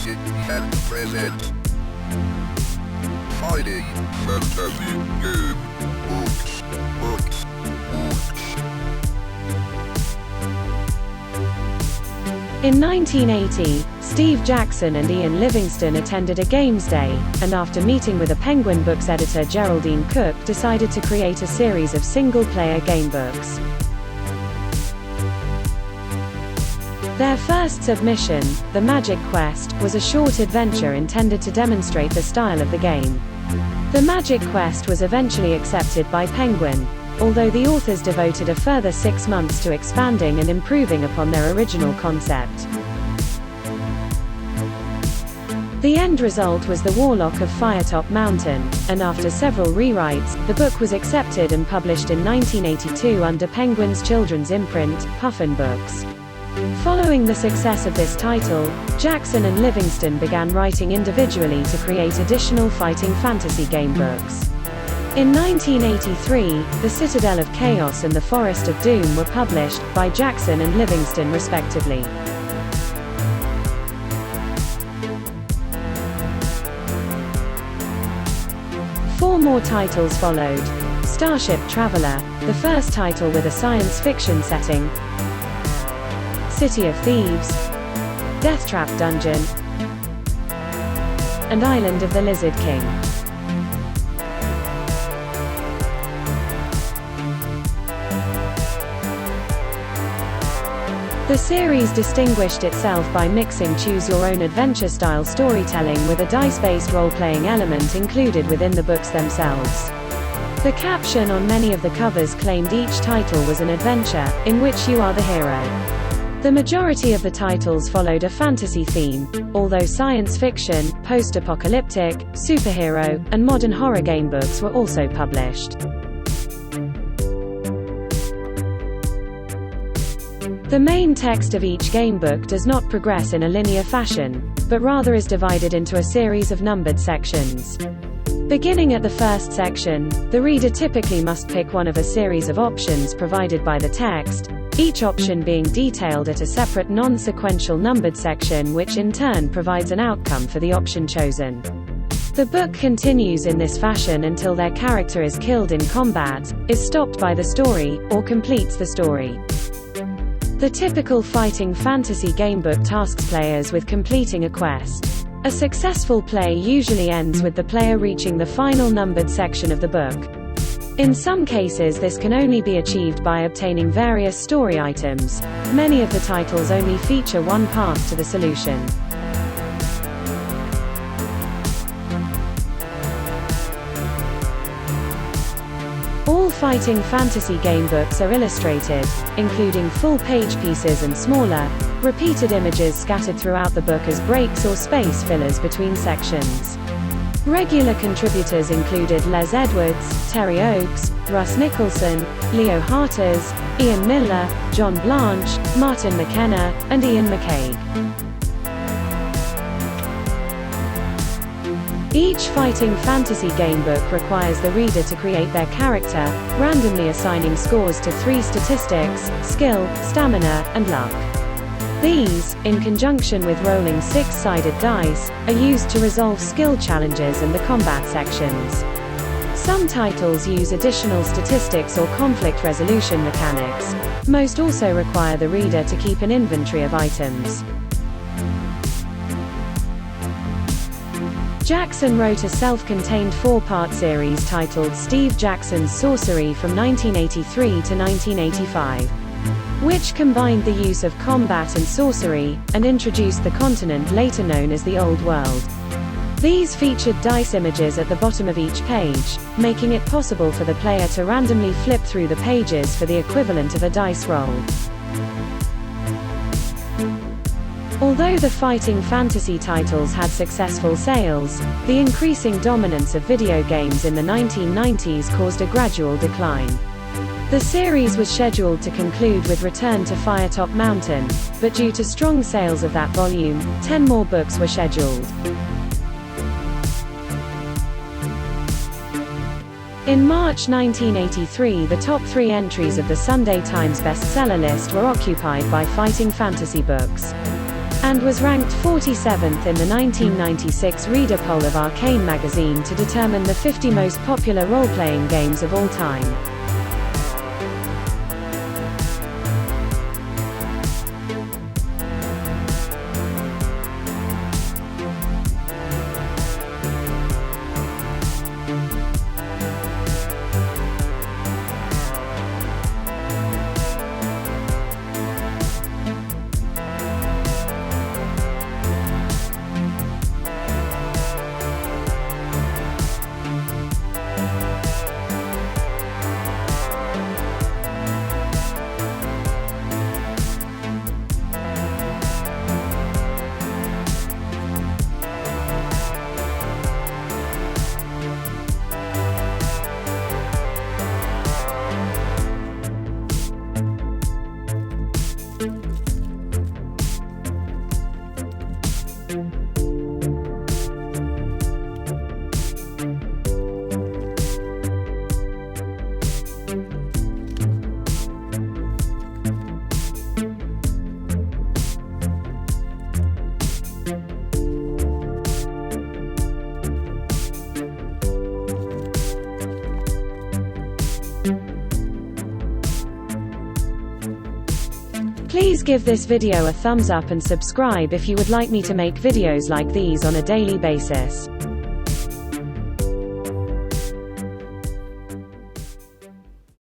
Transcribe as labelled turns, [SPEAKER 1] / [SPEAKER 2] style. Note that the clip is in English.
[SPEAKER 1] Sit and present. Fighting Fantasy Game Books.
[SPEAKER 2] In 1980, Steve Jackson and Ian Livingstone attended a games day, and after meeting with a Penguin Books editor Geraldine Cook decided to create a series of single-player gamebooks. Their first submission, The Magic Quest, was a short adventure intended to demonstrate the style of the game. The Magic Quest was eventually accepted by Penguin, although the authors devoted a further 6 months to expanding and improving upon their original concept. The end result was the Warlock of Firetop Mountain, and after several rewrites, the book was accepted and published in 1982 under Penguin's children's imprint, Puffin Books. Following the success of this title, Jackson and Livingstone began writing individually to create additional fighting fantasy gamebooks. In 1983, The Citadel of Chaos and The Forest of Doom were published, by Jackson and Livingstone respectively. Four more titles followed. Starship Traveller, the first title with a science fiction setting, City of Thieves, Deathtrap Dungeon, and Island of the Lizard King. The series distinguished itself by mixing choose-your-own-adventure-style storytelling with a dice-based role-playing element included within the books themselves. The caption on many of the covers claimed each title was an adventure, in which you are the hero. The majority of the titles followed a fantasy theme, although science fiction, post-apocalyptic, superhero, and modern horror gamebooks were also published. The main text of each gamebook does not progress in a linear fashion, but rather is divided into a series of numbered sections. Beginning at the first section, the reader typically must pick one of a series of options provided by the text, each option being detailed at a separate non-sequential numbered section which in turn provides an outcome for the option chosen. The book continues in this fashion until their character is killed in combat, is stopped by the story, or completes the story. The typical fighting fantasy gamebook tasks players with completing a quest. A successful play usually ends with the player reaching the final numbered section of the book. In some cases this can only be achieved by obtaining various story items. Many of the titles only feature one path to the solution. All fighting fantasy gamebooks are illustrated, including full page pieces and smaller, repeated images scattered throughout the book as breaks or space fillers between sections. Regular contributors included Les Edwards, Terry Oakes, Russ Nicholson, Leo Harters, Ian Miller, John Blanche, Martin McKenna, and Ian McCaig. Each fighting fantasy gamebook requires the reader to create their character, randomly assigning scores to 3 statistics: skill, stamina, and luck. These, in conjunction with rolling 6-sided dice, are used to resolve skill challenges and the combat sections. Some titles use additional statistics or conflict resolution mechanics. Most also require the reader to keep an inventory of items. Jackson wrote a self-contained 4-part series titled Steve Jackson's Sorcery from 1983 to 1985. Which combined the use of combat and sorcery, and introduced the continent later known as the Old World. These featured dice images at the bottom of each page, making it possible for the player to randomly flip through the pages for the equivalent of a dice roll. Although the fighting fantasy titles had successful sales, the increasing dominance of video games in the 1990s caused a gradual decline. The series was scheduled to conclude with Return to Firetop Mountain, but due to strong sales of that volume, 10 more books were scheduled. In March 1983, the top 3 entries of the Sunday Times bestseller list were occupied by fighting fantasy books. and was ranked 47th in the 1996 reader poll of Arcane magazine to determine the 50 most popular role-playing games of all time. Please give this video a thumbs up and subscribe if you would like me to make videos like these on a daily basis.